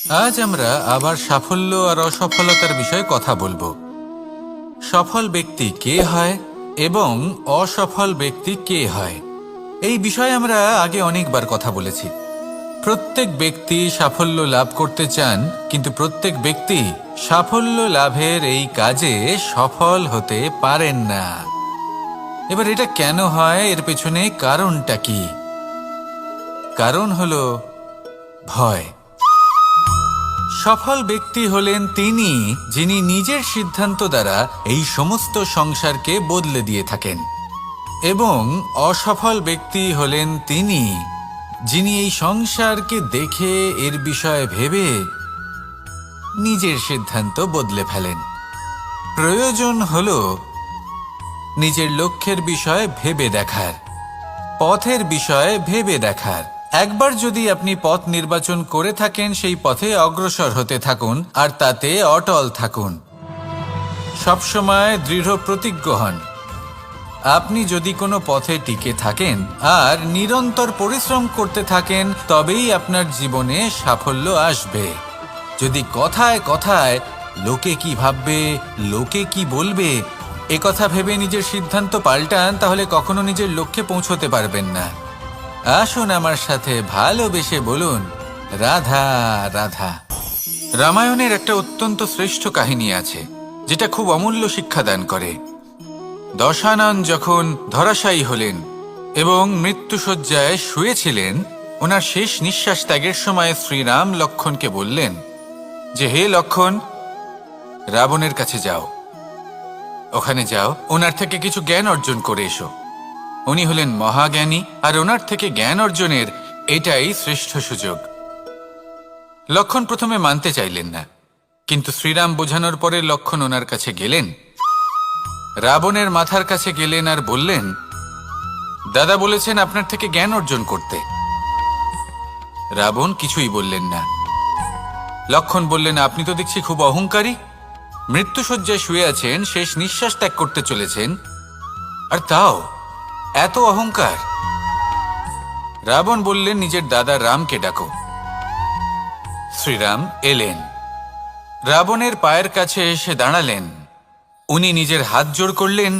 আজ আমরা আবার সাফল্য আর অসফলতার বিষয়ে কথা বলবো। সফল ব্যক্তি কে হয় এবং অসফল ব্যক্তি কে হয়, এই বিষয়ে আমরা আগে অনেকবার কথা বলেছি। প্রত্যেক ব্যক্তি সাফল্য লাভ করতে চান, কিন্তু প্রত্যেক ব্যক্তি সাফল্য লাভের এই কাজে সফল হতে পারেন না। এবার এটা কেন হয়, এর পেছনে কারণটা কি? কারণ হলো ভয়। সফল ব্যক্তি হলেন তিনি যিনি নিজের সিদ্ধান্ত দ্বারা এই সমস্ত সংসারকে বদলে দিয়ে থাকেন, এবং অসফল ব্যক্তি হলেন তিনি যিনি এই সংসারকে দেখে এর বিষয়ে ভেবে নিজের সিদ্ধান্ত বদলে ফেলেন। প্রয়োজন হল নিজের লক্ষ্যের বিষয়ে ভেবে দেখার, পথের বিষয়ে ভেবে দেখার। একবার যদি আপনি পথ নির্বাচন করে থাকেন, সেই পথে অগ্রসর হতে থাকুন আর তাতে অটল থাকুন। সবসময় দৃঢ় প্রতিজ্ঞ হন। আপনি যদি কোনো পথে টিকে থাকেন আর নিরন্তর পরিশ্রম করতে থাকেন, তবেই আপনার জীবনে সাফল্য আসবে। যদি কথায় কথায় লোকে কি ভাববে, লোকে কি বলবে, একথা ভেবে নিজের সিদ্ধান্ত পাল্টান, তাহলে কখনো নিজের লক্ষ্যে পৌঁছতে পারবেন না। আসুন আমার সাথে ভালোবেসে বলুন, রাধা রাধা। রামায়ণের একটা অত্যন্ত শ্রেষ্ঠ কাহিনী আছে, যেটা খুব অমূল্য শিক্ষাদান করে। দশানন যখন ধরাশায়ী হলেন এবং মৃত্যুশয্যায় শুয়েছিলেন, ওনার শেষ নিঃশ্বাস ত্যাগের সময় শ্রীরাম লক্ষ্মণকে বললেন যে, হে লক্ষ্মণ, রাবণের কাছে যাও, ওখানে যাও, ওনার থেকে কিছু জ্ঞান অর্জন করে এসো। উনি হলেন মহাজ্ঞানী, আর ওনার থেকে জ্ঞান অর্জনের এটাই শ্রেষ্ঠ সুযোগ। লক্ষ্মণ প্রথমে মানতে চাইলেন না, কিন্তু শ্রীরাম বোঝানোর পরে লক্ষ্মণ ওনার কাছে গেলেন, রাবণের মাথার কাছে গেলেন আর বললেন, দাদা বলেছেন আপনার থেকে জ্ঞান অর্জন করতে। রাবণ কিছুই বললেন না। লক্ষ্মণ বললেন, আপনি তো দেখছি খুব অহংকারী, মৃত্যুশয্যায় শুয়ে আছেন, শেষ নিঃশ্বাস ত্যাগ করতে চলেছেন, আর তাও এত অহংকার। রাবণ বললেন, নিজের দাদা রামকে ডাকো। শ্রীরাম এলেন, রাবণের পায়ের কাছে এসে দাঁড়ালেন। উনি নিজের হাত জোড় করলেন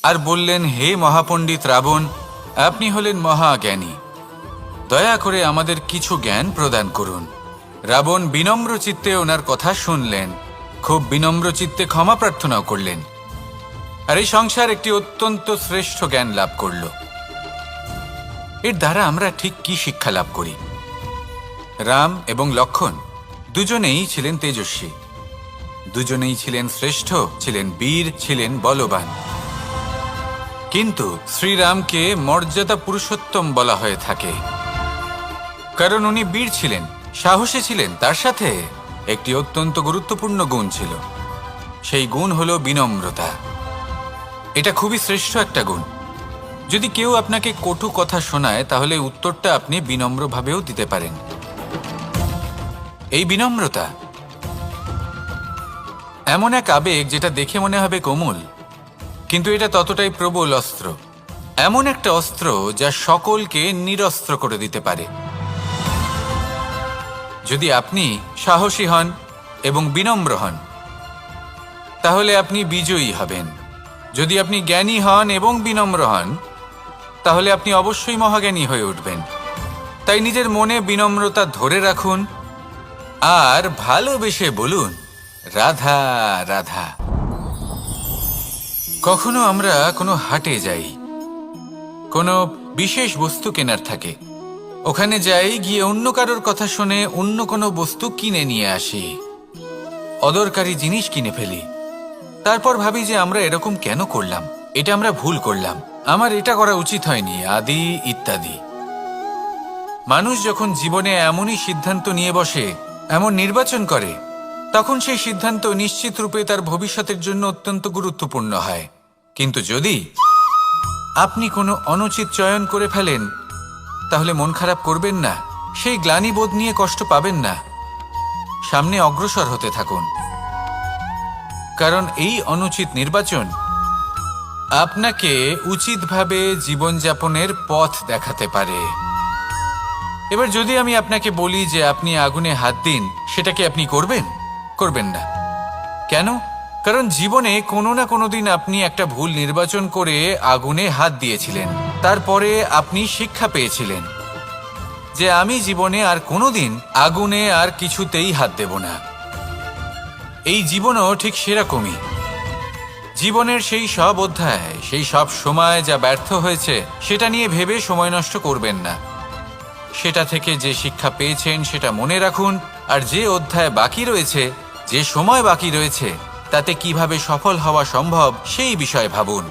আর বললেন, হে মহাপণ্ডিত রাবণ, আপনি হলেন মহাজ্ঞানী, দয়া করে আমাদের কিছু জ্ঞান প্রদান করুন। রাবণ বিনম্র চিত্তে ওনার কথা শুনলেন, খুব বিনম্র চিত্তে ক্ষমা প্রার্থনাও করলেন, আর এই সংসার একটি অত্যন্ত শ্রেষ্ঠ জ্ঞান লাভ করল। এর দ্বারা আমরা ঠিক কি শিক্ষা লাভ করি? রাম এবং লক্ষ্মণ দুজনেই ছিলেন তেজস্বী, দুজনেই ছিলেন শ্রেষ্ঠ, ছিলেন বীর, ছিলেন বলবান। কিন্তু শ্রীরামকে মর্যাদা পুরুষোত্তম বলা হয়ে থাকে, কারণ উনি বীর ছিলেন, সাহসী ছিলেন, তার সাথে একটি অত্যন্ত গুরুত্বপূর্ণ গুণ ছিল। সেই গুণ হলো বিনম্রতা। এটা খুবই শ্রেষ্ঠ একটা গুণ। যদি কেউ আপনাকে কটু কথা শোনায়, তাহলে উত্তরটা আপনি বিনম্রভাবেও দিতে পারেন। এই বিনম্রতা এমন এক আবেগ যেটা দেখে মনে হবে কোমল, কিন্তু এটা ততটাই প্রবল অস্ত্র। এমন একটা অস্ত্র যা সকলকে নিরস্ত্র করে দিতে পারে। যদি আপনি সাহসী হন এবং বিনম্র হন, তাহলে আপনি বিজয়ী হবেন। যদি আপনি জ্ঞানী হন এবং বিনম্র হন, তাহলে আপনি অবশ্যই মহাজ্ঞানী হয়ে উঠবেন। তাই নিজের মনে বিনম্রতা ধরে রাখুন আর ভালোবেসে বলুন, রাধা রাধা। কখনো আমরা কোনো হাটে যাই, কোনো বিশেষ বস্তু কেনার থাকে, ওখানে যাই, গিয়ে অন্য কারোর কথা শুনে অন্য কোনো বস্তু কিনে নিয়ে আসি, অদরকারি জিনিস কিনে ফেলি। তারপর ভাবি যে আমরা এরকম কেন করলাম, এটা আমরা ভুল করলাম, আমার এটা করা উচিত হয়নি, আদি ইত্যাদি। মানুষ যখন জীবনে এমনই সিদ্ধান্ত নিয়ে বসে, এমন নির্বাচন করে, তখন সেই সিদ্ধান্ত নিশ্চিত রূপে তার ভবিষ্যতের জন্য অত্যন্ত গুরুত্বপূর্ণ হয়। কিন্তু যদি আপনি কোনো অনুচিত চয়ন করে ফেলেন, তাহলে মন খারাপ করবেন না, সেই গ্লানিবোধ নিয়ে কষ্ট পাবেন না, সামনে অগ্রসর হতে থাকুন। কারণ এই অনুচিত নির্বাচন আপনাকে উচিতভাবে জীবনযাপনের পথ দেখাতে পারে। এবার যদি আমি আপনাকে বলি যে আপনি আগুনে হাত দিন, সেটা কি আপনি করবেন? করবেন না। কেন? কারণ জীবনে কোনো না কোনো দিন আপনি একটা ভুল নির্বাচন করে আগুনে হাত দিয়েছিলেন। তারপরে আপনি শিক্ষা পেয়েছিলেন যে আমি জীবনে আর কোনোদিন আগুনে আর কিছুতেই হাত দেব না। এই জীবনও ঠিক সেরকমই। জীবনের সেই সব অধ্যায়, সেই সব সময় যা ব্যর্থ হয়েছে সেটা নিয়ে ভেবে সময় নষ্ট করবেন না। সেটা থেকে যে শিক্ষা পেয়েছেন সেটা মনে রাখুন, আর যে অধ্যায় বাকি রয়েছে, যে সময় বাকি রয়েছে, তাতে কিভাবে সফল হওয়া সম্ভব সেই বিষয়ে ভাবুন।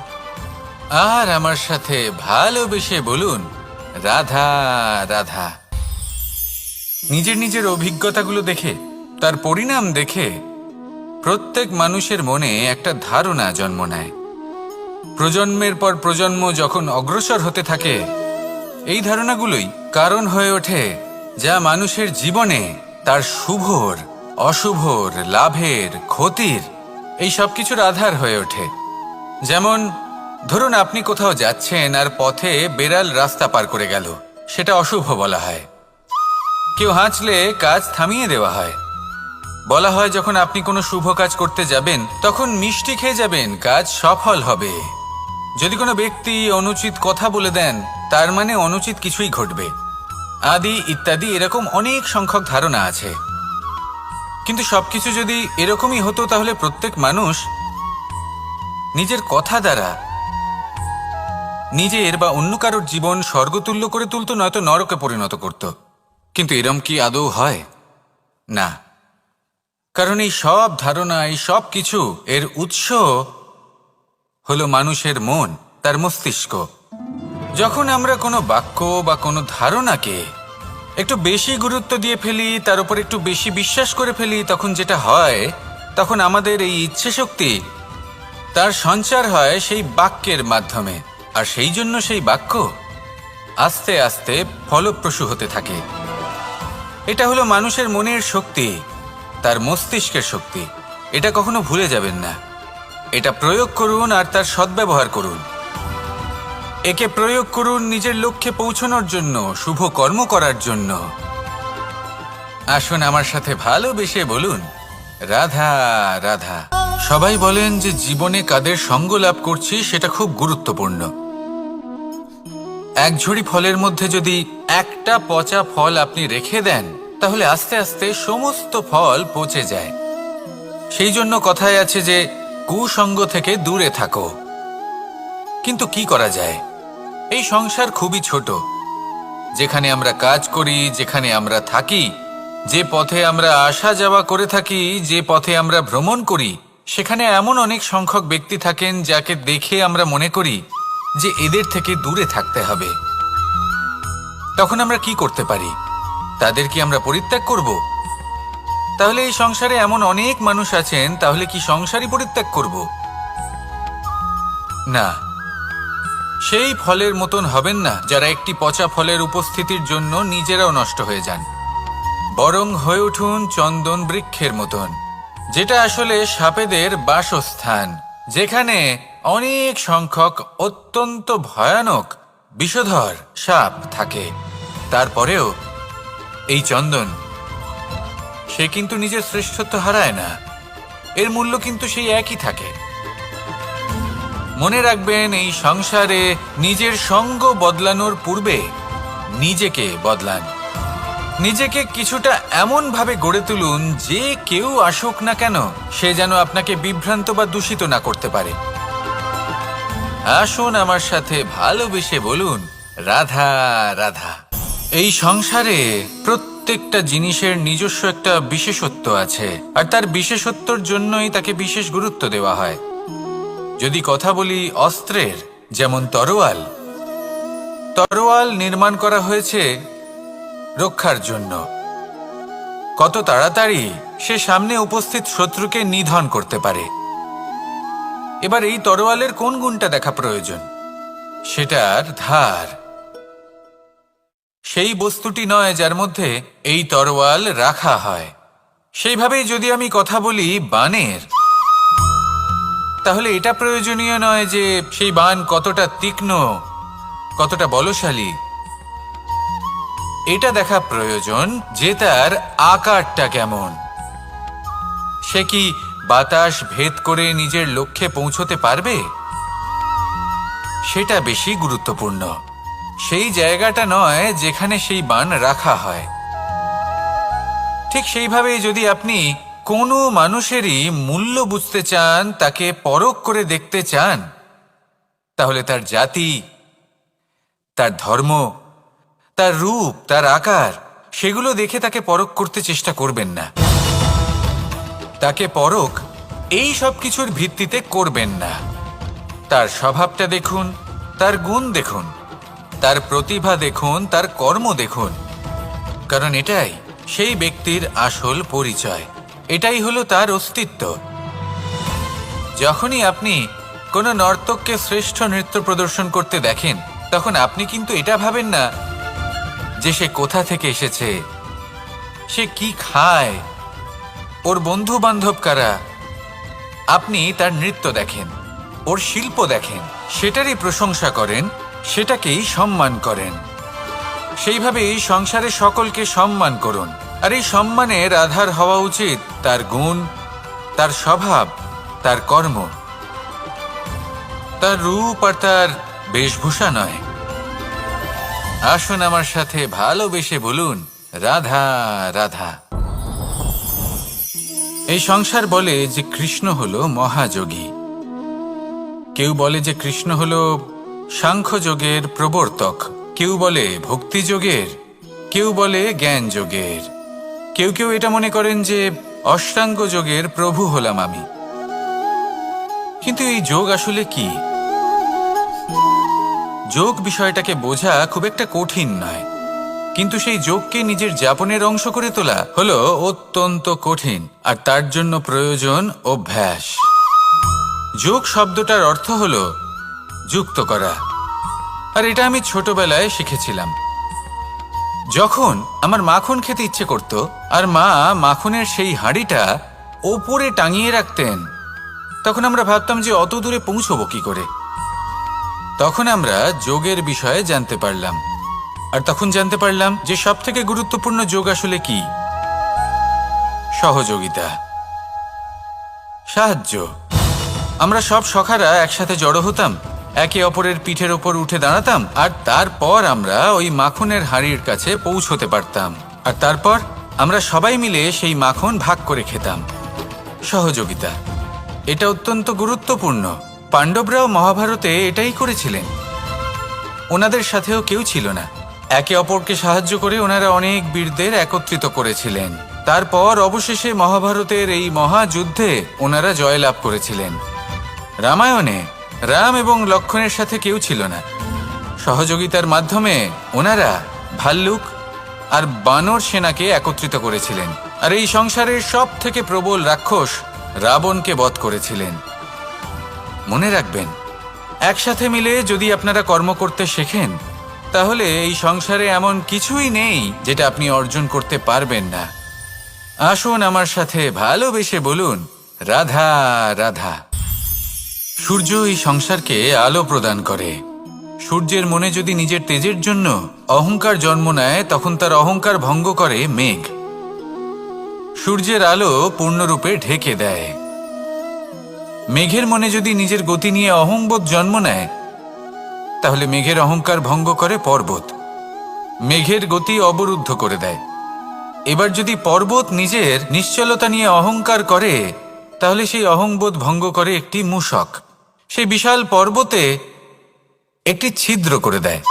আর আমার সাথে ভালোবেসে বলুন, রাধা রাধা। নিজের নিজের অভিজ্ঞতাগুলো দেখে, তার পরিণাম দেখে প্রত্যেক মানুষের মনে একটা ধারণা জন্ম নেয়। প্রজন্মের পর প্রজন্ম যখন অগ্রসর হতে থাকে, এই ধারণাগুলোই কারণ হয়ে ওঠে যা মানুষের জীবনে তার শুভর, অশুভর, লাভের, ক্ষতির এই সব কিছুর আধার হয়ে ওঠে। যেমন ধরুন আপনি কোথাও যাচ্ছেন আর পথে বেড়াল রাস্তা পার করে গেল, সেটা অশুভ বলা হয়। কেউ হাঁচলে কাজ থামিয়ে দেওয়া হয়। বলা হয় যখন আপনি কোনো শুভ কাজ করতে যাবেন তখন মিষ্টি খেয়ে যাবেন, কাজ সফল হবে। যদি কোনো ব্যক্তি অনুচিত কথা বলে দেন তার মানে অনুচিত কিছুই ঘটবে, আদি ইত্যাদি এরকম অনেক সংখ্যক ধারণা আছে। কিন্তু সবকিছু যদি এরকমই হতো তাহলে প্রত্যেক মানুষ নিজের কথা দ্বারা নিজের বা অন্য কারোর জীবন স্বর্গতুল্য করে তুলত, নয়তো নরকে পরিণত করত। কিন্তু এরম কি আদৌ হয়? না। কারণ এই সব ধারণা, এই সব কিছু এর উৎস হলো মানুষের মন, তার মস্তিষ্ক। যখন আমরা কোনো বাক্য বা কোনো ধারণাকে একটু বেশি গুরুত্ব দিয়ে ফেলি, তার উপর একটু বেশি বিশ্বাস করে ফেলি, তখন যেটা হয়, তখন আমাদের এই ইচ্ছে শক্তি তার সঞ্চার হয় সেই বাক্যের মাধ্যমে, আর সেই জন্য সেই বাক্য আস্তে আস্তে ফলপ্রসূ হতে থাকে। এটা হলো মানুষের মনের শক্তি, তার মস্তিষ্কের শক্তি। এটা কখনো ভুলে যাবেন না। এটা প্রয়োগ করুন আর তার সদ্ব্যবহার করুন। একে প্রয়োগ করুন নিজের লক্ষ্যে পৌঁছানোর জন্য, শুভ কর্ম করার জন্য। আসুন আমার সাথে ভালোবেসে বলুন, রাধা রাধা। সবাই বলেন যে জীবনে কাদের সঙ্গ লাভ করছি সেটা খুব গুরুত্বপূর্ণ। এক ঝুড়ি ফলের মধ্যে যদি একটা পচা ফল আপনি রেখে দেন তাহলে আস্তে আস্তে সমস্ত ফল পচে যায়। সেই জন্য কথায় আছে যে কুসঙ্গ থেকে দূরে থাকো। কিন্তু কি করা যায়? এই সংসার খুবই ছোট। যেখানে আমরা কাজ করি, যেখানে আমরা থাকি, যে পথে আমরা আসা যাওয়া করে থাকি, যে পথে আমরা ভ্রমণ করি, সেখানে এমন অনেক সংখ্যক ব্যক্তি থাকেন যাকে দেখে আমরা মনে করি যে এদের থেকে দূরে থাকতে হবে। তখন আমরা কি করতে পারি? তাদের কি আমরা পরিত্যাগ করব? তাহলে এই সংসারে এমন অনেক মানুষ আছেন, তাহলে কি সংসারই পরিত্যাগ করব? না। সেই ফলের মতন হবেন না যারা একটি পচা ফলের উপস্থিতির জন্য নিজেরাও নষ্ট হয়ে যান। বরং হয়ে উঠুন চন্দন বৃক্ষের মতন, যেটা আসলে সাপেদের বাসস্থান, যেখানে অনেক সংখ্যক অত্যন্ত ভয়ানক বিষধর সাপ থাকে। তারপরেও এই চন্দন, সে কিন্তু নিজের শ্রেষ্ঠত্ব হারায় না। এর মূল্য কিন্তু সেই একই থাকে। মনে রাখবেন, এই সংসারে নিজের সঙ্গ বদলানোর পূর্বে নিজেকে বদলান। নিজেকে কিছুটা এমন ভাবে গড়ে তুলুন যে কেউ আসুক না কেন সে যেন আপনাকে বিভ্রান্ত বা দূষিত না করতে পারে। আসুন আমার সাথে ভালোবেসে বলুন, রাধা রাধা। এই সংসারে প্রত্যেকটা জিনিসের নিজস্ব একটা বিশেষত্ব আছে, আর তার বিশেষত্বর জন্যই তাকে বিশেষ গুরুত্ব দেওয়া হয়। যদি কথা বলি অস্ত্রের, যেমন তরোয়াল। তরোয়াল নির্মাণ করা হয়েছে রক্ষার জন্য। কত তাড়াতাড়ি সে সামনে উপস্থিত শত্রুকে নিধন করতে পারে। এবার এই তরোয়ালের কোন গুণটা দেখা প্রয়োজন? সেটার ধার। সেই বস্তুটি নয় যার মধ্যে এই তরোয়াল রাখা হয়। সেইভাবেই যদি আমি কথা বলি বাণের, তাহলে এটা প্রয়োজনীয় নয় যে সেই বাণ কতটা তীক্ষ্ণ, কতটা বলশালী। এটা দেখা প্রয়োজন যে তার আকারটা কেমন। সে কি বাতাস ভেদ করে নিজের লক্ষ্যে পৌঁছতে পারবে? সেটা বেশি গুরুত্বপূর্ণ, সেই জায়গাটা নয় যেখানে সেই বাণ রাখা হয়। ঠিক সেইভাবে যদি আপনি কোনো মানুষেরই মূল্য বুঝতে চান, তাকে পরখ করে দেখতে চান, তাহলে তার জাতি, তার ধর্ম, তার রূপ, তার আকার, সেগুলো দেখে তাকে পরখ করতে চেষ্টা করবেন না। তাকে পরখ এই সব কিছুর ভিত্তিতে করবেন না। তার স্বভাবটা দেখুন, তার গুণ দেখুন, তার প্রতিভা দেখুন, তার কর্ম দেখুন, কারণ এটাই সেই ব্যক্তির আসল পরিচয়, এটাই হলো তার অস্তিত্ব। যখনই আপনি কোনো নর্তককে শ্রেষ্ঠ নৃত্য প্রদর্শন করতে দেখেন, তখন আপনি কিন্তু এটা ভাবেন না যে সে কোথা থেকে এসেছে, সে কি খায়, ওর বন্ধু বান্ধব কারা। আপনি তার নৃত্য দেখেন, ওর শিল্প দেখেন, সেটারই প্রশংসা করেন, সেটাকেই সম্মান করেন। সেইভাবেই সংসারে সকলকে সম্মান করুন। আর এই সম্মানের আধার হওয়া উচিত তার গুণ, তার স্বভাব, তার কর্ম, তার রূপ আর তার বেশভূষা নয়। আসুন আমার সাথে ভালোবেসে বলুন, রাধা রাধা। এই সংসার বলে যে কৃষ্ণ হলো মহাযোগী, কেউ বলে যে কৃষ্ণ হলো সাংখ্যযোগের প্রবর্তক, কেউ বলে ভক্তিযোগের, কেউ বলে জ্ঞান যোগের, কেউ কেউ এটা মনে করেন যে অষ্টাঙ্গ যোগের প্রভু হলাম আমি। কিন্তু এই যোগ আসলে কি? যোগ বিষয়টাকে বোঝা খুব একটা কঠিন নয়, কিন্তু সেই যোগকে নিজের যাপনের অংশ করে তোলা হলো অত্যন্ত কঠিন, আর তার জন্য প্রয়োজন অভ্যাস। যোগ শব্দটার অর্থ হলো যুক্ত করা, আর এটা আমি ছোটবেলায় শিখেছিলাম। যখন আমার মাখন খেতে ইচ্ছে করত আর মা মাখনের সেই হাঁড়িটা ওপরে টাঙিয়ে রাখতেন, তখন আমরা ভাবতাম যে অত দূরে পৌঁছবো কি করে। তখন আমরা যোগের বিষয়ে জানতে পারলাম, আর তখন জানতে পারলাম যে সবথেকে গুরুত্বপূর্ণ যোগ আসলে কি? সহযোগিতা, সাহায্য। আমরা সব সখারা একসাথে জড়ো হতাম, একে অপরের পিঠের ওপর উঠে দাঁড়াতাম, আর তারপর আমরা ওই মাখনের হাঁড়ির কাছে পৌঁছতে পারতাম, আর তারপর আমরা সবাই মিলে সেই মাখন ভাগ করে খেতাম। সহযোগিতা, এটা অত্যন্ত গুরুত্বপূর্ণ। পাণ্ডবরাও মহাভারতে এটাই করেছিলেন। ওনাদের সাথেও কেউ ছিল না, একে অপরকে সাহায্য করে ওনারা অনেক বীরদের একত্রিত করেছিলেন। তারপর অবশেষে মহাভারতের এই মহাযুদ্ধে ওনারা জয়লাভ করেছিলেন। রামায়ণে রাম এবং লক্ষ্মণের সাথে কেউ ছিল না। সহযোগিতার মাধ্যমে ওনারা ভাল্লুক আর বানর সেনাকে একত্রিত করেছিলেন, আর এই সংসারের সব থেকে প্রবল রাক্ষস রাবণকে বধ করেছিলেন। মনে রাখবেন, একসাথে মিলে যদি আপনারা কর্ম করতে শেখেন, তাহলে এই সংসারে এমন কিছুই নেই যেটা আপনি অর্জন করতে পারবেন না। আসুন আমার সাথে ভালোবেসে বলুন, রাধা রাধা। সূর্য এই সংসারকে আলো প্রদান করে। সূর্যের মনে যদি নিজের তেজের জন্য অহংকার জন্ম নেয়, তখন তার অহংকার ভঙ্গ করে মেঘ। সূর্যের আলো পূর্ণরূপে ঢেকে দেয়। মেঘের মনে যদি নিজের গতি নিয়ে অহংবোধ জন্ম নেয়, তাহলে মেঘের অহংকার ভঙ্গ করে পর্বত, মেঘের গতি অবরুদ্ধ করে দেয়। এবার যদি পর্বত নিজের নিশ্চলতা নিয়ে অহংকার করে, তাহলে সেই অহংবোধ ভঙ্গ করে একটি মূষক, সেই বিশাল পর্বতে একটি ছিদ্র করে দেয়।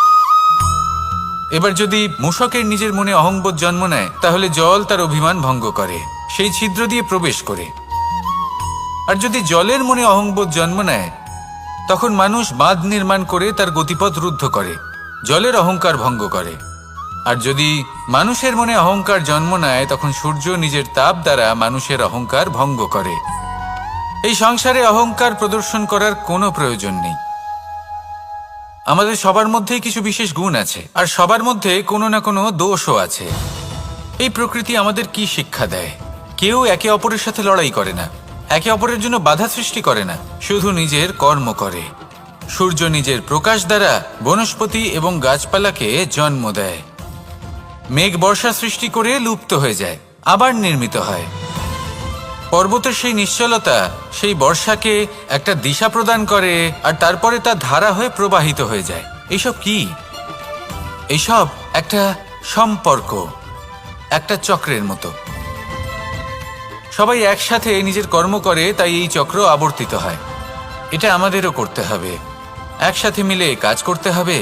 এবার যদি মূষকের নিজের মনে অহংবোধ জন্ম নেয়, তাহলে জল তার অভিমান ভঙ্গ করে, সেই ছিদ্র দিয়ে প্রবেশ করে। আর যদি জলের মনে অহংবোধ জন্ম নেয়, তখন মানুষ বাঁধ নির্মাণ করে তার গতিপথ রুদ্ধ করে, জলের অহংকার ভঙ্গ করে। আর যদি মানুষের মনে অহংকার জন্ম নেয়, তখন সূর্য নিজের তাপ দ্বারা মানুষের অহংকার ভঙ্গ করে। এই সংসারে অহংকার প্রদর্শন করার কোনো প্রয়োজন নেই। আমাদের সবার মধ্যেই কিছু বিশেষ গুণ আছে, আর সবার মধ্যে কোনো না কোনো দোষও আছে। এই প্রকৃতি আমাদের কি শিক্ষা দেয়? কেউ একে অপরের সাথে লড়াই করে না, একে অপরের জন্য বাধা সৃষ্টি করে না, শুধু নিজের কর্ম করে। সূর্য নিজের প্রকাশ দ্বারা বনস্পতি এবং গাছপালাকে জন্ম দেয়। মেঘ বর্ষা সৃষ্টি করে লুপ্ত হয়ে যায়, আবার নির্মিত হয়। পর্বতের সেই নিশ্চলতা সেই বর্ষাকে একটা দিশা প্রদান করে, আর তারপরে তা ধারা হয়ে প্রবাহিত হয়ে যায়। এইসব কি? এইসব একটা সম্পর্ক, একটা চক্রের মতো। সবাই একসাথে নিজের কর্ম করে, তাই এই চক্র আবর্তিত হয়। এটা আমাদেরও করতে হবে, একসাথে মিলে কাজ করতে হবে।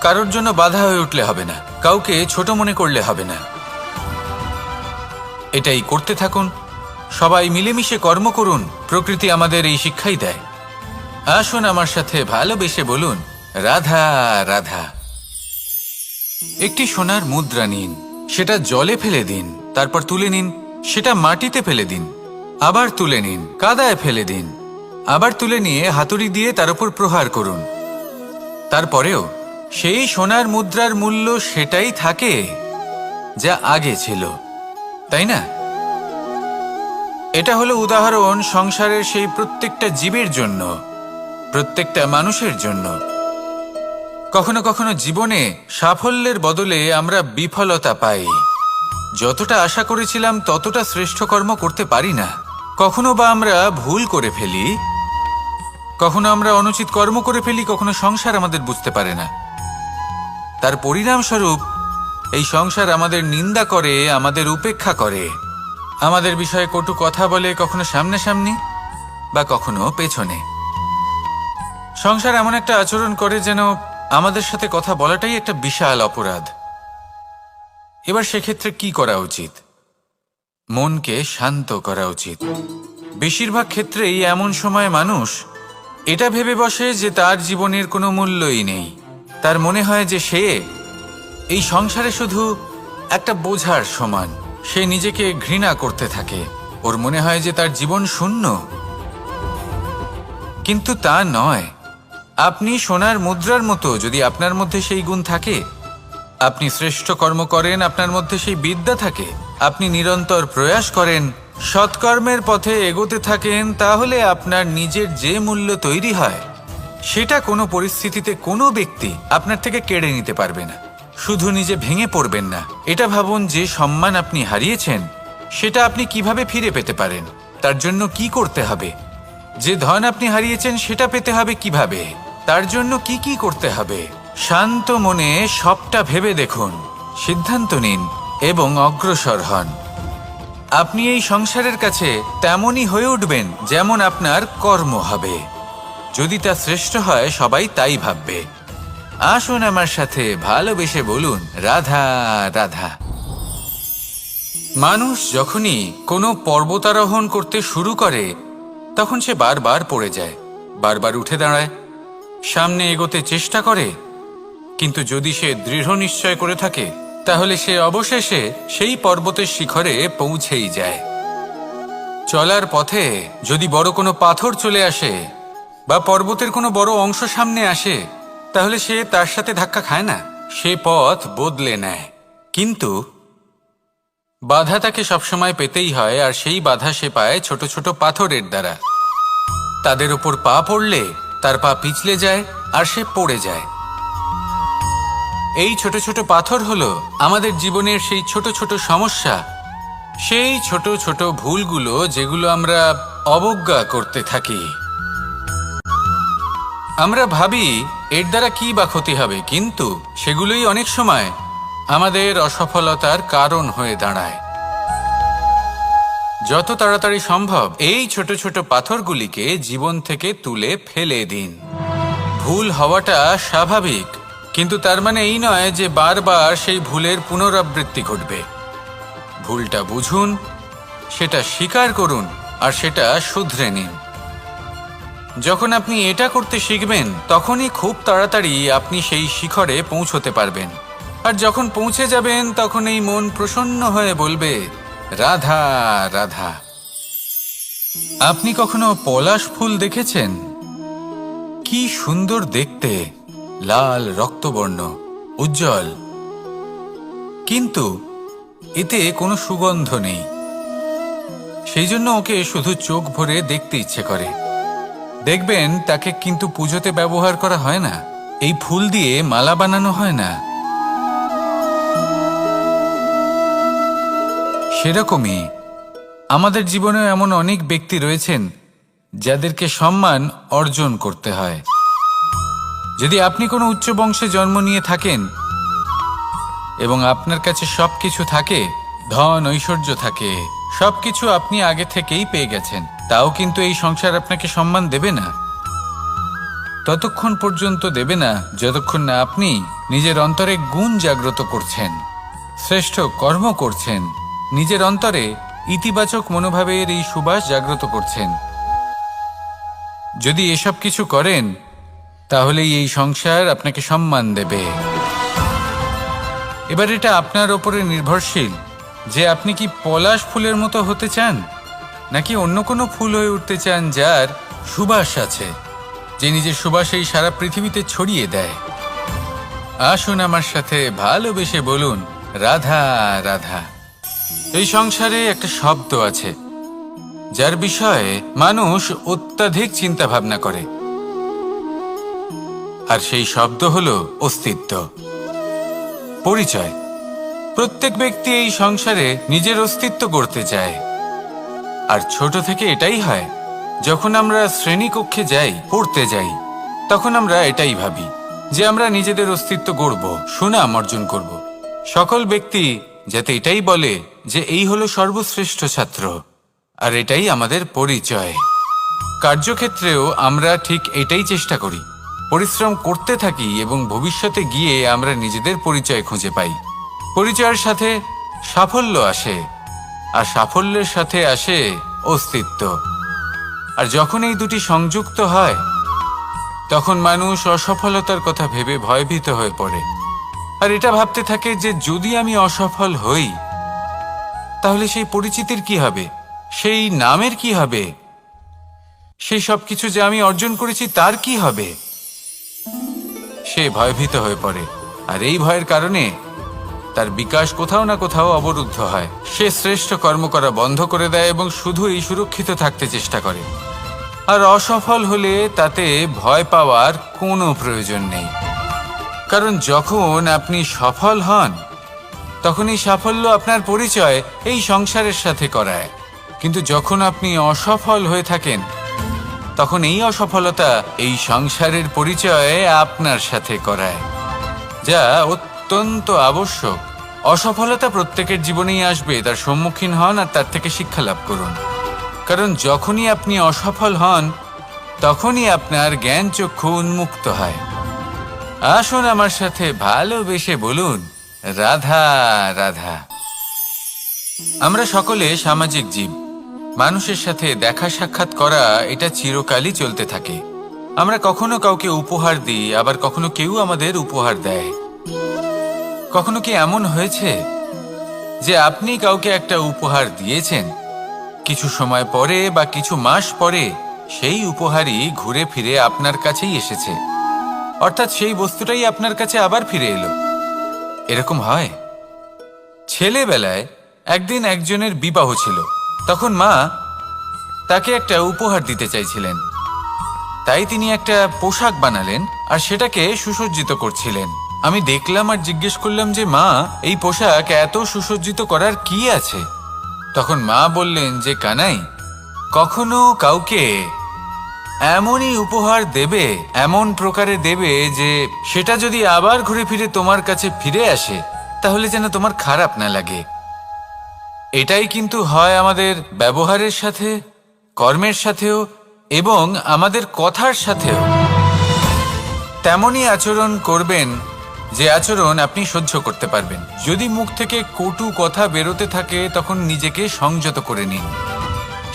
কারোর জন্য বাধা হয়ে উঠলে হবে না, কাউকে ছোট মনে করলে হবে না। এটাই করতে থাকুন, সবাই মিলেমিশে কর্ম করুন। প্রকৃতি আমাদের এই শিক্ষাই দেয়। আসুন আমার সাথে ভালোবেসে বলুন, রাধা রাধা। একটি সোনার মুদ্রা নিন, সেটা জলে ফেলে দিন, তারপর তুলে নিন। সেটা মাটিতে ফেলে দিন, আবার তুলে নিন, কাদায় ফেলে দিন, আবার তুলে নিয়ে হাতুড়ি দিয়ে তার উপর প্রহার করুন। তারপরেও সেই সোনার মুদ্রার মূল্য সেটাই থাকে যা আগে ছিল, তাই না? এটা হলো উদাহরণ সংসারের সেই প্রত্যেকটা জীবের জন্য, প্রত্যেকটা মানুষের জন্য। কখনো কখনো জীবনে সাফল্যের বদলে আমরা বিফলতা পাই। যতটা আশা করেছিলাম ততটা শ্রেষ্ঠ কর্ম করতে পারি না। কখনো বা আমরা ভুল করে ফেলি, কখনো আমরা অনুচিত কর্ম করে ফেলি, কখনো সংসার আমাদের বুঝতে পারে না। তার পরিণামস্বরূপ এই সংসার আমাদের নিন্দা করে, আমাদের উপেক্ষা করে, আমাদের বিষয়ে কটু কথা বলে, কখনো সামনাসামনি বা কখনো পেছনে। সংসার এমন একটা আচরণ করে যেন আমাদের সাথে কথা বলাটাই একটা বিশাল অপরাধ। এবার সেক্ষেত্রে কি করা উচিত? মনকে শান্ত করা উচিত। বেশিরভাগ ক্ষেত্রেই এমন সময় মানুষ এটা ভেবে বসে যে তার জীবনের কোনো মূল্যই নেই। তার মনে হয় যে সে এই সংসারে শুধু একটা বোঝার সমান। সে নিজেকে ঘৃণা করতে থাকে, ওর মনে হয় যে তার জীবন শূন্য। কিন্তু তা নয়। আপনি সোনার মুদ্রার মতো, যদি আপনার মধ্যে সেই গুণ থাকে, আপনি শ্রেষ্ঠ কর্ম করেন, আপনার মধ্যে সেই বিদ্যা থাকে, আপনি নিরন্তর প্রয়াস করেন, সৎকর্মের পথে এগোতে থাকেন, তাহলে আপনার নিজের যে মূল্য তৈরি হয় সেটা কোনো পরিস্থিতিতে কোনো ব্যক্তি আপনার থেকে কেড়ে নিতে পারবে না। শুধু নিজে ভেঙে পড়বেন না, এটা ভাবুন যে সম্মান আপনি হারিয়েছেন সেটা আপনি কিভাবে ফিরে পেতে পারেন, তার জন্য কি করতে হবে। যে ধন আপনি হারিয়েছেন সেটা পেতে হবে কিভাবে, তার জন্য কি কি করতে হবে। শান্ত মনে সবটা ভেবে দেখুন, সিদ্ধান্ত নিন এবং অগ্রসর হন। আপনি এই সংসারের কাছে তেমনই হয়ে উঠবেন যেমন আপনার কর্ম হবে। যদি তা শ্রেষ্ঠ হয় সবাই তাই ভাববে। আসুন আমার সাথে ভালোবেসে বলুন, রাধা রাধা। মানুষ যখনই কোনো পর্বতারোহণ করতে শুরু করে তখন সে বারবার পড়ে যায়, বারবার উঠে দাঁড়ায়, সামনে এগোতে চেষ্টা করে। কিন্তু যদি সে দৃঢ় নিশ্চয় করে থাকে তাহলে সে অবশেষে সেই পর্বতের শিখরে পৌঁছেই যায়। চলার পথে যদি বড় কোনো পাথর চলে আসে বা পর্বতের কোনো বড় অংশ সামনে আসে তাহলে সে তার সাথে ধাক্কা খায় না, সে পথ বদলে নেয়। কিন্তু বাধা তাকে সবসময় পেতেই হয়, আর সেই বাধা সে পায় ছোট ছোট পাথরের দ্বারা। তাদের উপর পা পড়লে তার পা পিছলে যায় আর সে পড়ে যায়। এই ছোট ছোট পাথর হলো আমাদের জীবনের সেই ছোট ছোট সমস্যা, সেই ছোট ছোট ভুলগুলো যেগুলো আমরা অবজ্ঞা করতে থাকি। আমরা ভাবি এর দ্বারা কি বা ক্ষতি হবে, কিন্তু সেগুলোই অনেক সময় আমাদের অসফলতার কারণ হয়ে দাঁড়ায়। যত তাড়াতাড়ি সম্ভব এই ছোট ছোট পাথরগুলিকে জীবন থেকে তুলে ফেলে দিন। ভুল হওয়াটা স্বাভাবিক, কিন্তু তার মানে এই নয় যে বারবার সেই ভুলের পুনরাবৃত্তি ঘটবে। ভুলটা বুঝুন, সেটা স্বীকার করুন আর সেটা শুধরে নিন। যখন আপনি এটা করতে শিখবেন তখনই খুব তাড়াতাড়ি আপনি সেই শিখরে পৌঁছতে পারবেন। আর যখন পৌঁছে যাবেন তখন এই মন প্রসন্ন হয়ে বলবে, রাধা রাধা। আপনি কখনো পলাশ ফুল দেখেছেন? কি সুন্দর দেখতে, লাল রক্তবর্ণ, উজ্জ্বল, কিন্তু এতে কোনো সুগন্ধ নেই। সেই জন্য ওকে শুধু চোখ ভরে দেখতে ইচ্ছে করে। দেখবেন তাকে কিন্তু পুজোতে ব্যবহার করা হয় না, এই ফুল দিয়ে মালা বানানো হয় না। সেরকমই আমাদের জীবনে এমন অনেক ব্যক্তি রয়েছেন যাদেরকে সম্মান অর্জন করতে হয়। যদি আপনি কোনো উচ্চ বংশে জন্ম নিয়ে থাকেন এবং আপনার কাছে সবকিছু থাকে, ধন ঐশ্বর্য থাকে, সবকিছু আপনি আগে থেকেই পেয়ে গেছেন, তাও কিন্তু এই সংসার আপনাকে সম্মান দেবে না। ততক্ষণ পর্যন্ত দেবে না যতক্ষণ না আপনি নিজের অন্তরে গুণ জাগ্রত করছেন, শ্রেষ্ঠ কর্ম করছেন, নিজের অন্তরে ইতিবাচক মনোভাবের এই সুবাস জাগ্রত করছেন। যদি এসব কিছু করেন তাহলেই এই সংসার আপনাকে সম্মান দেবে। এবার এটা আপনার ওপরে নির্ভরশীল যে আপনি কি পলাশ ফুলের মতো হতে চান, নাকি অন্য কোনো ফুল হয়ে উঠতে চান যার সুবাস আছে, যে নিজের সুবাস এই সারা পৃথিবীতে ছড়িয়ে দেয়। আসুন আমার সাথে ভালোবেসে বলুন, রাধা রাধা। এই সংসারে একটা শব্দ আছে যার বিষয়ে মানুষ অত্যাধিক চিন্তা ভাবনা করে, আর সেই শব্দ হলো অস্তিত্ব, পরিচয়। প্রত্যেক ব্যক্তি এই সংসারে নিজের অস্তিত্ব গড়তে চায়, আর ছোট থেকে এটাই হয়। যখন আমরা শ্রেণীকক্ষে যাই, পড়তে যাই, তখন আমরা এটাই ভাবি যে আমরা নিজেদের অস্তিত্ব গড়ব, সুনাম অর্জন করব। সকল ব্যক্তি যাতে এটাই বলে যে এই হলো সর্বশ্রেষ্ঠ ছাত্র, আর এটাই আমাদের পরিচয়। কার্যক্ষেত্রেও আমরা ঠিক এটাই চেষ্টা করি, পরিশ্রম করতে থাকি এবং ভবিষ্যতে গিয়ে আমরা নিজেদের পরিচয় খুঁজে পাই। পরিচয়ের সাথে সাফল্য আসে, আর সাফল্যের সাথে আসে অস্তিত্ব। আর যখন এই দুটি সংযুক্ত হয়, তখন মানুষ অসফলতার কথা ভেবে ভয়ভীত হয়ে পড়ে, আর এটা ভাবতে থাকে যে যদি আমি অসফল হই তাহলে সেই পরিচিতির কি হবে, সেই নামের কি হবে, সেই সব কিছু যে আমি অর্জন করেছি তার কি হবে। সে ভয়ভীত হয়ে পড়ে, আর এই ভয়ের কারণে তার বিকাশ কোথাও না কোথাও অবরুদ্ধ হয়। সে শ্রেষ্ঠ কর্ম করা বন্ধ করে দেয় এবং শুধুই সুরক্ষিত থাকতে চেষ্টা করে। আর অসফল হলে তাতে ভয় পাওয়ার কোনো প্রয়োজন নেই, কারণ যখন আপনি সফল হন তখন এই সাফল্য আপনার পরিচয় এই সংসারের সাথে করায়। কিন্তু যখন আপনি অসফল হয়ে থাকেন তখন এই অসফলতা এই সংসারের পরিচয় আপনার সাথে করায়, যা অত্যন্ত আবশ্যক। অসফলতা প্রত্যেকের জীবনেই আসবে, তার সম্মুখীন হন আর তার থেকে শিক্ষা লাভ করুন। কারণ যখনই আপনি অসফল হন তখনই আপনার জ্ঞান চক্ষু উন্মুক্ত হয়। আসুন আমার সাথে ভালোবেসে বলুন, রাধা রাধা। আমরা সকলে সামাজিক জীব। মানুষের সাথে দেখা সাক্ষাৎ করা এটা চিরকালই চলতে থাকে। আমরা কখনো কাউকে উপহার দিই, আবার কখনো কেউ আমাদের উপহার দেয়। কখনো কি এমন হয়েছে যে আপনি কাউকে একটা উপহার দিয়েছেন, কিছু সময় পরে বা কিছু মাস পরে সেই উপহারই ঘুরে ফিরে আপনার কাছেই এসেছে, অর্থাৎ সেই বস্তুটাই আপনার কাছে আবার ফিরে এলো? এরকম হয়। ছেলেবেলায় একদিন একজনের বিবাহ ছিল, তখন মা তাকে একটা উপহার দিতে চাইছিলেন, তাই তিনি একটা পোশাক বানালেন আর সেটাকে সুসজ্জিত করছিলেন। আমি দেখলাম আর জিজ্ঞেস করলাম যে মা, এই পোশাক এত সুসজ্জিত করার কি আছে? তখন মা বললেন যে কানাই, কখনো কাউকে এমনই উপহার দেবে, এমন প্রকারে দেবে যে সেটা যদি আবার ঘুরে ফিরে তোমার কাছে ফিরে আসে তাহলে যেন তোমার খারাপ না লাগে। এটাই কিন্তু হয় আমাদের ব্যবহারের সাথে, কর্মের সাথেও এবং আমাদের কথার সাথেও। তেমনই আচরণ করবেন যে আচরণ আপনি সহ্য করতে পারবেন। যদি মুখ থেকে কটু কথা বেরোতে থাকে তখন নিজেকে সংযত করে নিন।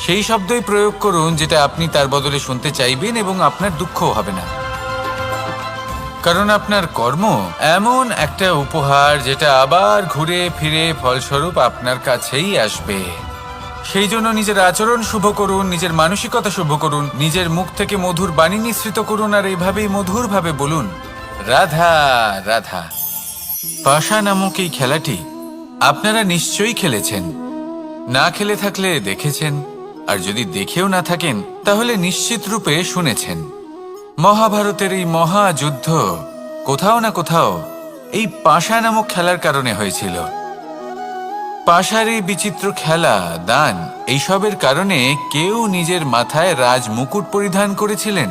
সেই শব্দই প্রয়োগ করুন যেটা আপনি তার বদলে শুনতে চাইবেন এবং আপনার দুঃখও হবে না। কারণ আপনার কর্ম এমন একটা উপহার যেটা আবার ঘুরে ফিরে ফলস্বরূপ আপনার কাছেই আসবে। সেই জন্য নিজের আচরণ শুভ করুন, নিজের মানসিকতা শুভ করুন, নিজের মুখ থেকে মধুর বাণী নিঃসৃত করুন, আর এইভাবেই মধুরভাবে বলুন, রাধা রাধা। পাশা নামক এই খেলাটি আপনারা নিশ্চয়ই খেলেছেন, না খেলে থাকলে দেখেছেন, আর যদি দেখেও না থাকেন তাহলে নিশ্চিত রূপে শুনেছেন। মহাভারতের এই মহাযুদ্ধ কোথাও না কোথাও এই পাশা নামক খেলার কারণে হয়েছিল। পাশারি, বিচিত্র খেলা, দান এইসবের কারণে কেউ নিজের মাথায় রাজ মুকুট পরিধান করেছিলেন,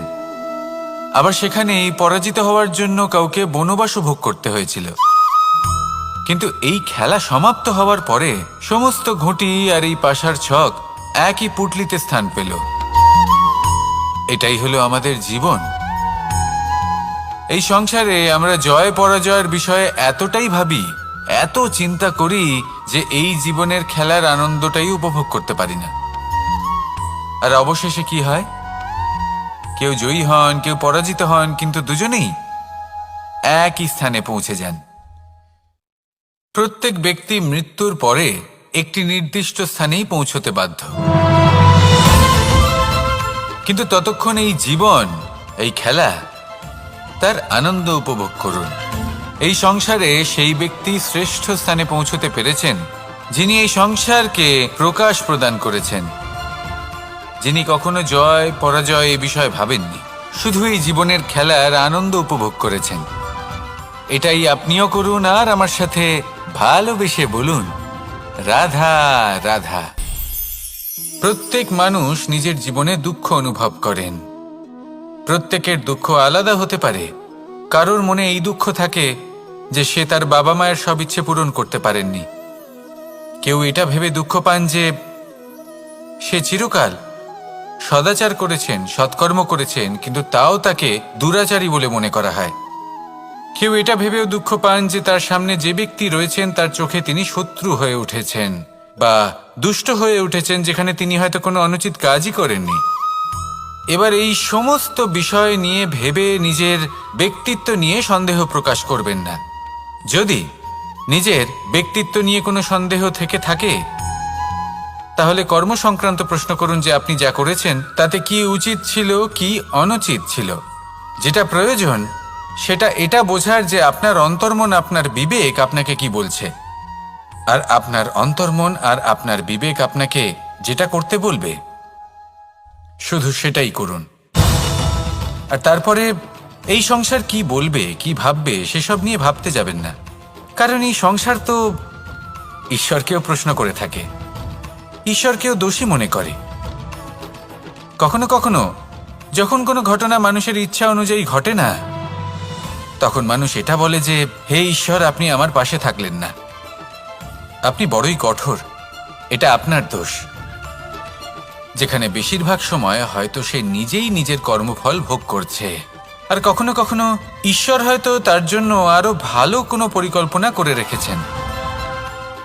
আবার সেখানেই পরাজিত হওয়ার জন্য কাউকে বনবাসও ভোগ করতে হয়েছিল। কিন্তু এই খেলা সমাপ্ত হওয়ার পরে সমস্ত ঘুঁটি আর এই পাশার ছক একই পুটলিতে স্থান পেল। এটাই হলো আমাদের জীবন। এই সংসারে আমরা জয় পরাজয়ের বিষয়ে এতটাই ভাবি, এত চিন্তা করি যে এই জীবনের খেলার আনন্দটাই উপভোগ করতে পারি না। আর অবশেষে কি হয়? কেউ জয়ী হন, কেউ পরাজিত হন, কিন্তু দুজনেই একই স্থানে পৌঁছে যান। প্রত্যেক ব্যক্তি মৃত্যুর পরে একটি নির্দিষ্ট স্থানেই পৌঁছতে বাধ্য, কিন্তু ততক্ষণ এই জীবন, এই খেলা, তার আনন্দ উপভোগ করুন। এই সংসারে সেই ব্যক্তি শ্রেষ্ঠ স্থানে পৌঁছতে পেরেছেন যিনি এই সংসারকে প্রকাশ প্রদান করেছেন, যিনি কখনো জয় পরাজয় এ বিষয়ে ভাবেননি, শুধু এই জীবনের খেলার আনন্দ উপভোগ করেছেন। এটাই আপনিও করুন আর আমার সাথে ভালোবেসে বলুন, রাধা রাধা। প্রত্যেক মানুষ নিজের জীবনে দুঃখ অনুভব করেন। প্রত্যেকের দুঃখ আলাদা হতে পারে। কারোর মনে এই দুঃখ থাকে যে সে তার বাবা মায়ের সব ইচ্ছে পূরণ করতে পারেননি। কেউ এটা ভেবে দুঃখ পান যে সে চিরকাল সদাচার করেছেন, সৎকর্ম করেছেন, কিন্তু তাও তাকে দুরাচারী বলে মনে করা হয়। কেউ এটা ভেবেও দুঃখ পান যে তার সামনে যে ব্যক্তি রয়েছেন তার চোখে তিনি শত্রু হয়ে উঠেছেন বা দুষ্ট হয়ে উঠেছেন, যেখানে তিনি হয়তো কোনো অনুচিত কাজই করেননি। এবার এই সমস্ত বিষয় নিয়ে ভেবে নিজের ব্যক্তিত্ব নিয়ে সন্দেহ প্রকাশ করবেন না। যদি নিজের ব্যক্তিত্ব নিয়ে কোনো সন্দেহ থেকে থাকে, তাহলে কর্ম সংক্রান্ত প্রশ্ন করুন যে আপনি যা করেছেন তাতে কি উচিত ছিল, কি অনুচিত ছিল। যেটা প্রয়োজন সেটা এটা বোঝার যে আপনার অন্তর্মন, আপনার বিবেক আপনাকে কি বলছে, আর আপনার অন্তর্মন আর আপনার বিবেক আপনাকে যেটা করতে বলবে শুধু সেটাই করুন। আর তারপরে এই সংসার কি বলবে, কি ভাববে সেসব নিয়ে ভাবতে যাবেন না, কারণ এই সংসার তো ঈশ্বরকেও প্রশ্ন করে থাকে, ঈশ্বরকেও দোষী মনে করে। কখনো কখনো যখন কোনো ঘটনা মানুষের ইচ্ছা অনুযায়ী ঘটে না, তখন মানুষ এটা বলে যে হে ঈশ্বর, আপনি আমার পাশে থাকলেন না, আপনি বড়ই কঠোর, এটা আপনার দোষ। যেখানে বেশিরভাগ সময় হয়তো সে নিজেই নিজের কর্মফল ভোগ করছে, আর কখনো কখনো ঈশ্বর হয়তো তার জন্য আরো ভালো কোনো পরিকল্পনা করে রেখেছেন,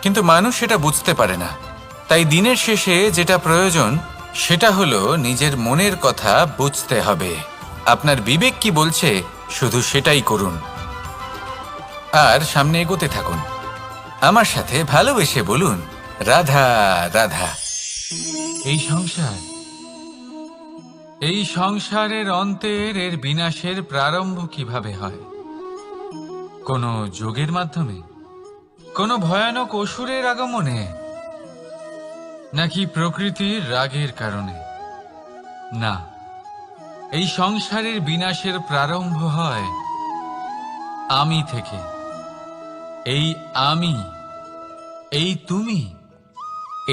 কিন্তু মানুষ সেটা বুঝতে পারে না। তাই দিনের শেষে যেটা প্রয়োজন সেটা হলো নিজের মনের কথা বুঝতে হবে। আপনার বিবেক কি বলছে শুধু সেটাই করুন আর সামনে এগোতে থাকুন। আমার সাথে ভালোবেসে বলুন, রাধা রাধা। এই সংসারের অন্তের, এর বিনাশের প্রারম্ভ কিভাবে হয়? কোনো যোগের মাধ্যমে, কোনো ভয়ানক অসুরের আগমনে, নাকি প্রকৃতির রাগের কারণে? না, এই সংসারের বিনাশের প্রারম্ভ হয় আমি থেকে। এই আমি, এই তুমি,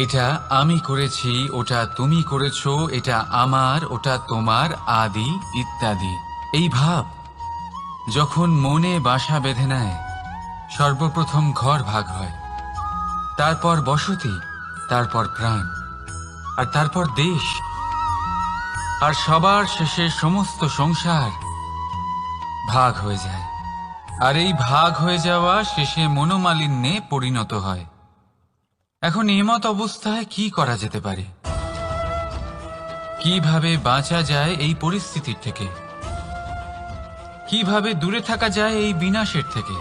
এটা আমি করেছি, ওটা তুমি করেছো, এটা আমার, ওটা তোমার, আদি ইত্যাদি। এই ভাব যখন মনে বাসা বেঁধে নেয়, সর্বপ্রথম ঘর ভাগ হয়, তারপর বসতি, তারপর প্রাণ, আর তারপর দেশ, আর সবার শেষে সমস্ত সংসার ভাগ হয়ে যায়। আর এই ভাগ হয়ে যাওয়া শেষে মনোমালিন্যে পরিণত হয়। এখন এমত অবস্থায় কি করা যেতে পারে? কিভাবে বাঁচা যায় এই পরিস্থিতির থেকে? কিভাবে দূরে থাকা যায় এই বিনাশের থেকে?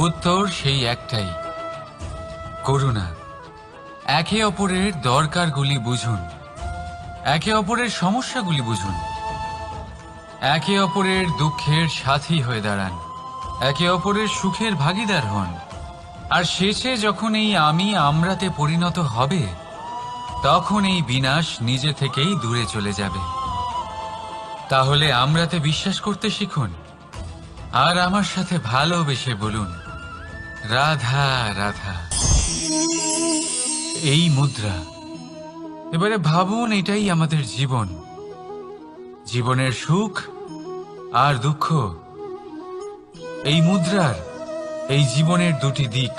উত্তর সেই একটাই, করুণা। একে অপরের দরকারগুলি বুঝুন, একে অপরের সমস্যাগুলি বুঝুন, একে অপরের দুঃখের সাথী হয়ে দাঁড়ান, একে অপরের সুখের ভাগীদার হন। আর শেষে যখন এই আমি আমরাতে পরিণত হবে, তখন এই বিনাশ নিজে থেকেই দূরে চলে যাবে। তাহলে আমরাতে বিশ্বাস করতে শিখুন আর আমার সাথে ভালোবেসে বলুন, রাধা রাধা। এই মুদ্রা, এবারে ভাবুন এটাই আমাদের জীবন, জীবনের সুখ আর দুঃখ এই মুদ্রার, এই জীবনের দুটি দিক।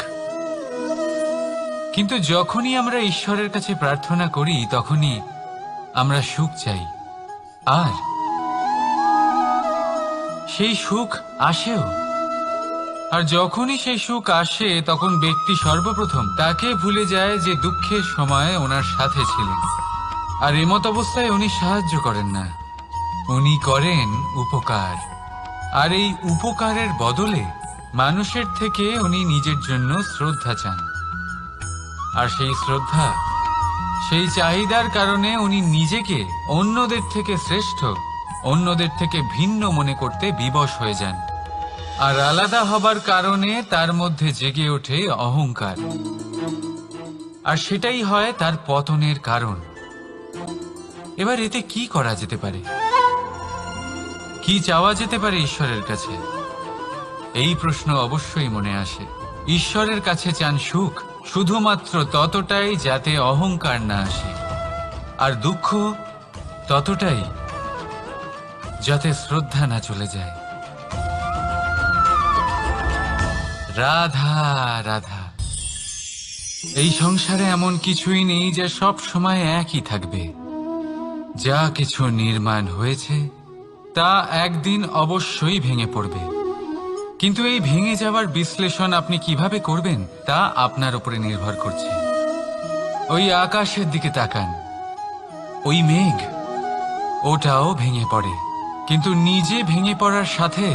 কিন্তু যখনই আমরা ঈশ্বরের কাছে প্রার্থনা করি তখনই আমরা সুখ চাই, আর সেই সুখ আসেও। আর যখনই সেই সুখ আসে তখন ব্যক্তি সর্বপ্রথম তাকে ভুলে যায় যে দুঃখের সময় ওনার সাথে ছিলেন। আর এমত অবস্থায় উনি সাহায্য করেন না, উনি করেন উপকার। আর এই উপকারের বদলে মানুষের থেকে উনি নিজের জন্য শ্রদ্ধা চান। আর সেই শ্রদ্ধা, সেই চাহিদার কারণে উনি নিজেকে অন্যদের থেকে শ্রেষ্ঠ, অন্যদের থেকে ভিন্ন মনে করতে বিবশ হয়ে যান। আর আলাদা হবার কারণে তার মধ্যে জেগে ওঠে অহংকার, আর সেটাই হয় তার পতনের কারণ। এবার এতে কি করা যেতে পারে, কি চাওয়া যেতে পারে ঈশ্বরের কাছে? এই প্রশ্ন অবশ্যই মনে আসে। ঈশ্বরের কাছে চান সুখ, শুধুমাত্র ততটাই যাতে অহংকার না আসে, আর দুঃখ ততটাই যাতে শ্রদ্ধা না চলে যায়। রাধা রাধা। এই সংসারে এমন কিছুই নেই যে সব সময় একই থাকবে। যা কিছু নির্মাণ হয়েছে তা একদিন অবশ্যই ভেঙে পড়বে, কিন্তু এই ভেঙে যাওয়ার বিশ্লেষণ আপনি কিভাবে করবেন তা আপনার উপরে নির্ভর করছে। ওই আকাশের দিকে তাকান, ওই মেঘ, ওটাও ভেঙে পড়ে, কিন্তু নিজে ভেঙে পড়ার সাথে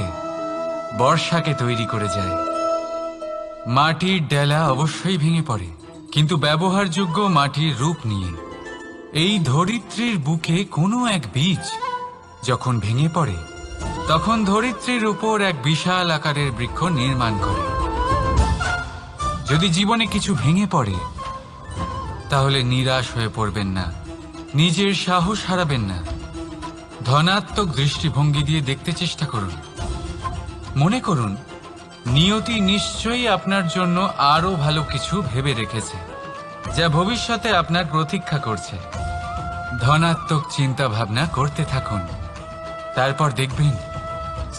বর্ষাকে তৈরি করে যায়। মাটির ডেলা অবশ্যই ভেঙে পড়ে, কিন্তু ব্যবহারযোগ্য মাটির রূপ নিয়ে। এই ধরিত্রীর বুকে কোনো এক বীজ যখন ভেঙে পড়ে তখন ধরিত্রীর উপর এক বিশাল আকারের বৃক্ষ নির্মাণ করে। যদি জীবনে কিছু ভেঙে পড়ে তাহলে নিরাশ হয়ে পড়বেন না, নিজের সাহস হারাবেন না, ধনাত্মক দৃষ্টিভঙ্গি দিয়ে দেখতে চেষ্টা করুন। মনে করুন নিয়তি নিশ্চয়ই আপনার জন্য আরো ভালো কিছু ভেবে রেখেছে, যা ভবিষ্যতে আপনার প্রতীক্ষা করছে। ধনাত্মক চিন্তা ভাবনা করতে থাকুন, তারপর দেখবেন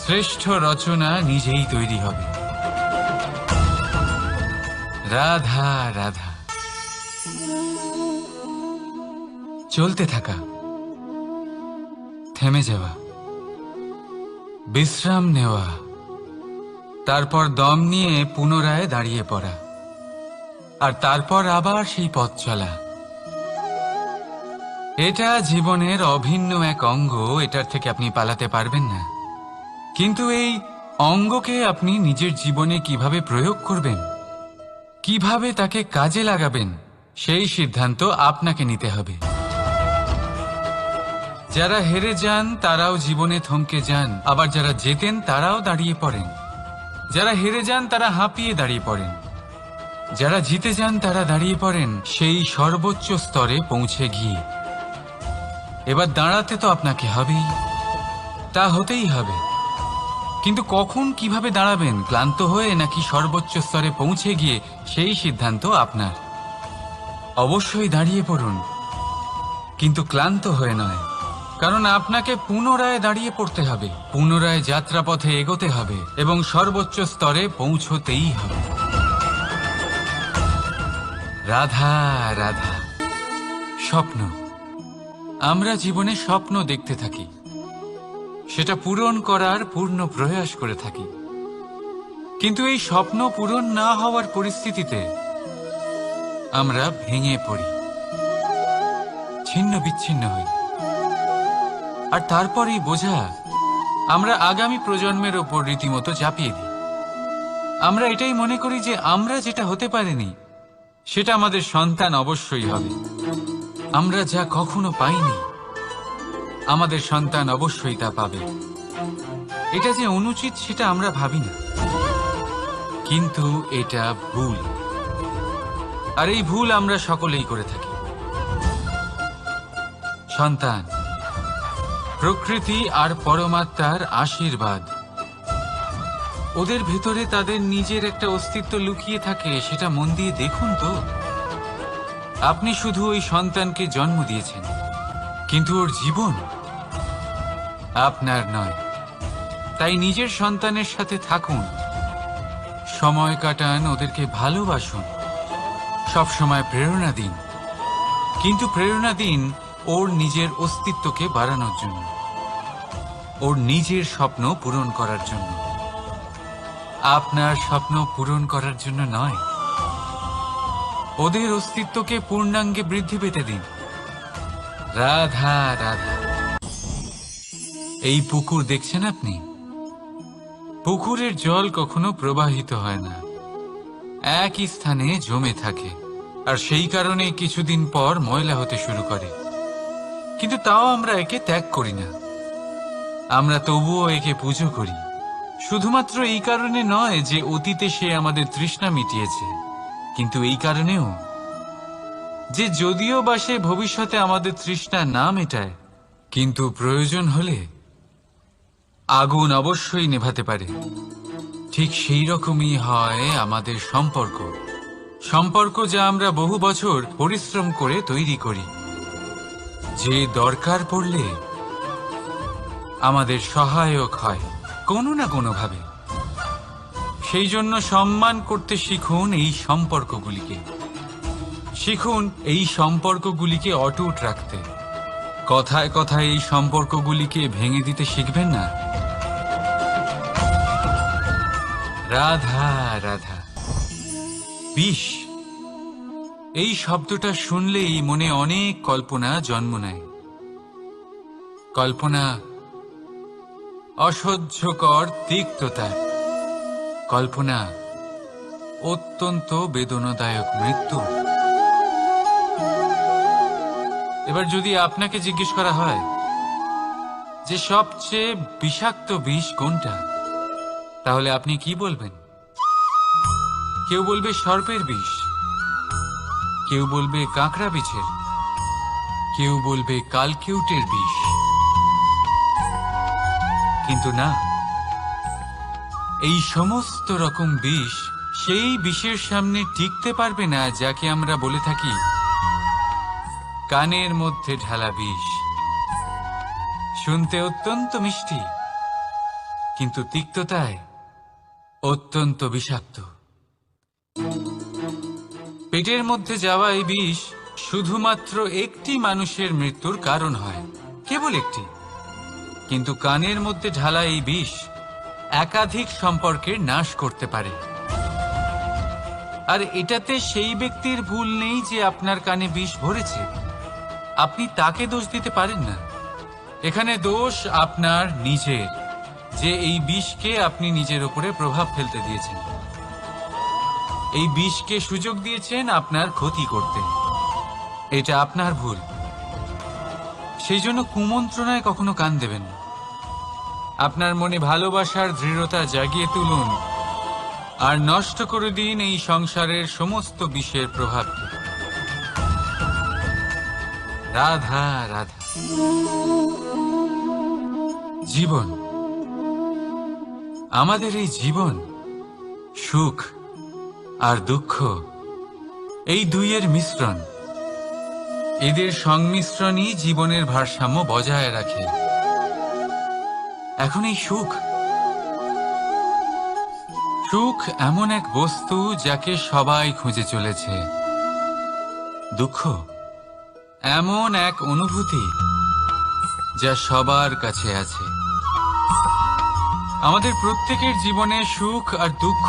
শ্রেষ্ঠ রচনা নিজেই তৈরি হবে। রাধা রাধা। চলতে থাকা, থেমে যাওয়া, বিশ্রাম নেওয়া, তারপর দম নিয়ে পুনরায় দাঁড়িয়ে পড়া, আর তারপর আবার সেই পথ চলা। এটা জীবনের অভিন্ন এক অঙ্গ, এটার থেকে আপনি পালাতে পারবেন না। কিন্তু এই অঙ্গকে আপনি নিজের জীবনে কিভাবে প্রয়োগ করবেন, কিভাবে তাকে কাজে লাগাবেন, সেই সিদ্ধান্ত আপনাকে নিতে হবে। যারা হেরে যান তারাও জীবনে থমকে যান, আবার যারা জেতেন তারাও দাঁড়িয়ে পড়েন। যারা হেরে যান তারা হাঁপিয়ে দাঁড়িয়ে পড়েন, যারা জিতে যান তারা দাঁড়িয়ে পড়েন সেই সর্বোচ্চ স্তরে পৌঁছে গিয়ে। এবার দাঁড়াতে তো আপনাকে হবেই, তা হতেই হবে, কিন্তু কখন কিভাবে দাঁড়াবেন, ক্লান্ত হয়ে নাকি সর্বোচ্চ স্তরে পৌঁছে গিয়ে, সেই সিদ্ধান্ত আপনার। অবশ্যই দাঁড়িয়ে পড়ুন, কিন্তু ক্লান্ত হয়ে নয়, কারণ আপনাকে পুনরায় দাঁড়িয়ে পড়তে হবে, পুনরায় যাত্রাপথে এগোতে হবে এবং সর্বোচ্চ স্তরে পৌঁছতেই হবে। রাধা রাধা। স্বপ্ন, আমরা জীবনে স্বপ্ন দেখতে থাকি, সেটা পূরণ করার পূর্ণ প্রয়াস করে থাকি, কিন্তু এই স্বপ্ন পূরণ না হওয়ার পরিস্থিতিতে আমরা ভেঙে পড়ি, ছিন্ন বিচ্ছিন্ন হই, আর তারপর এই বোঝা আমরা আগামী প্রজন্মের ওপর রীতিমতো চাপিয়ে দিই। আমরা এটাই মনে করি যে আমরা যেটা হতে পারিনি সেটা আমাদের সন্তান অবশ্যই হবে। আমরা যা কখনো পাইনি আমাদের সন্তান অবশ্যই তা পাবে। এটা যে অনুচিত সেটা আমরা ভাবি না, কিন্তু এটা ভুল, আর এই ভুল আমরা সকলেই করে থাকি। সন্তান প্রকৃতি আর পরমাত্মার আশীর্বাদ, ওদের ভেতরে তাদের নিজের একটা অস্তিত্ব লুকিয়ে থাকে, সেটা মন দিয়ে দেখুন তো। আপনি শুধু ওই সন্তানকে জন্ম দিয়েছেন, কিন্তু ওর জীবন আপনার নয়। তাই নিজের সন্তানের সাথে থাকুন, সময় কাটান, ওদেরকে ভালোবাসুন, সবসময় প্রেরণা দিন, কিন্তু প্রেরণা দিন ওর নিজের অস্তিত্বকে বাড়ানোর জন্য, ওর নিজের স্বপ্ন পূরণ করার জন্য, আপনার স্বপ্ন পূরণ করার জন্য নয়। ওদের অস্তিত্বকে পূর্ণাঙ্গে বৃদ্ধি পেতে দিন। রাধা রাধা। এই পুকুর দেখছেন আপনি? পুকুরের জল কখনো প্রবাহিত হয় না, একই স্থানে জমে থাকে, আর সেই কারণে কিছুদিন পর ময়লা হতে শুরু করে। কিন্তু তাও আমরা একে ত্যাগ করি না, আমরা তবুও একে পুজো করি। শুধুমাত্র এই কারণে নয় যে অতীতে সে আমাদের তৃষ্ণা মিটিয়েছে, কিন্তু এই কারণেও যে যদিও বা সে ভবিষ্যতে আমাদের তৃষ্ণা না মেটায়, কিন্তু প্রয়োজন হলে আগুন অবশ্যই নেভাতে পারে। ঠিক সেই রকমই হয় আমাদের সম্পর্ক, সম্পর্ক যা আমরা বহু বছর পরিশ্রম করে তৈরি করি, যে দরকার পড়লে আমাদের সহায়ক হয় কোনো না কোনোভাবে। সেই জন্য সম্মান করতে শিখুন এই সম্পর্কগুলিকে, শিখুন এই সম্পর্কগুলিকে অটুট রাখতে। কথায় কথায় এই সম্পর্কগুলিকে ভেঙে দিতে শিখবেন না। রাধা রাধা। বিষ, এই শব্দটা শুনলেই মনে অনেক কল্পনা জন্ম নেয়। কল্পনা অসহ্যকর তিক্ততা, কল্পনা অত্যন্ত বেদনাদায়ক মৃত্যু। এবার যদি আপনাকে জিজ্ঞেস করা হয় যে সবচেয়ে বিষাক্ত বিষ কোনটা, তাহলে আপনি কি বলবেন? কেউ বলবে সর্পের বিষ, কেউ বলবে কাঁকড়া বিছের, কেউ বলবে কালকিউটের বিষ। কিন্তু না, এই সমস্ত রকম বিষ সেই বিষের সামনে টিকতে পারবে না যাকে আমরা বলে থাকি কানের মধ্যে ঢালা বিষ। শুনতে অত্যন্ত মিষ্টি, কিন্তু তিক্ততায় অত্যন্ত বিষাক্ত। পেটের মধ্যে যাওয়া এই বিষ শুধুমাত্র একটি মানুষের মৃত্যুর কারণ হয়, কেবল একটি। কিন্তু কানের মধ্যে ঢালা এই বিষ একাধিক সম্পর্কের নাশ করতে পারে। আর এটাতে সেই ব্যক্তির ভুল নেই যে আপনার কানে বিষ ভরেছে, আপনি তাকে দোষ দিতে পারেন না। এখানে দোষ আপনার নিজের, যে এই বিষকে আপনি নিজের উপরে প্রভাব ফেলতে দিয়েছেন, এই বিষকে সুযোগ দিয়েছেন আপনার ক্ষতি করতে। এটা আপনার ভুল। সেই জন্য কুমন্ত্রণায় কখনো কান দেবেন না। আপনার মনে ভালোবাসার দৃঢ়তা জাগিয়ে তুলুন আর নষ্ট করে দিন এই সংসারের সমস্ত বিষের প্রভাবকে। রাধা রাধা। জীবন, আমাদের এই জীবন, সুখ আর দুঃখ, এই দুইয়ের মিশ্রণ। এদের সংমিশ্রণই জীবনের ভারসাম্য বজায় রাখে। এখন এই সুখ, সুখ এমন এক বস্তু যাকে সবাই খুঁজে চলেছে। দুঃখ এমন এক অনুভূতি যা সবার কাছে আছে। আমাদের প্রত্যেকের জীবনে সুখ আর দুঃখ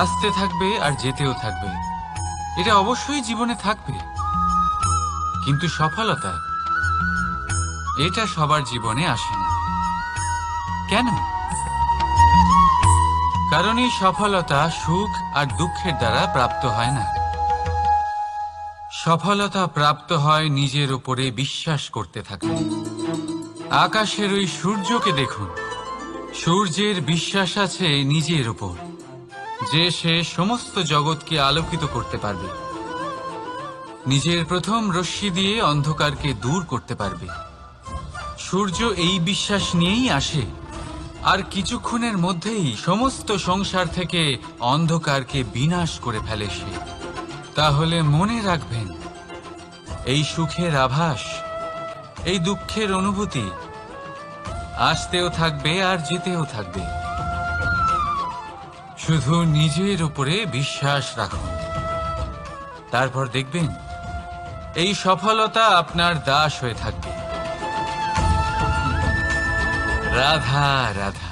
আসতে থাকবে আর যেতেও থাকবে, এটা অবশ্যই জীবনে থাকবে। কিন্তু সফলতা, এটা সবার জীবনে আসে না। কেন? কারণ এই সফলতা সুখ আর দুঃখের দ্বারা প্রাপ্ত হয় না। সফলতা প্রাপ্ত হয় নিজের উপরে বিশ্বাস করতে থাকলে। আকাশের ওই সূর্যকে দেখুন, সূর্যের বিশ্বাস আছে নিজের উপর যে সে সমস্ত জগৎকে আলোকিত করতে পারবে, নিজের প্রথম রশ্মি দিয়ে অন্ধকারকে দূর করতে পারবে। সূর্য এই বিশ্বাস নিয়েই আসে আর কিছুক্ষণের মধ্যেই সমস্ত সংসার থেকে অন্ধকারকে বিনাশ করে ফেলে সে। তাহলে মনে রাখবেন, এই সুখের আভাস, এই দুঃখের অনুভূতি আসতেও থাকবে আর যেতেও থাকবে। শুধু নিজের উপরে বিশ্বাস রাখুন, তারপর দেখবেন এই সফলতা আপনার দাস হয়ে থাকবে। রাধা রাধা।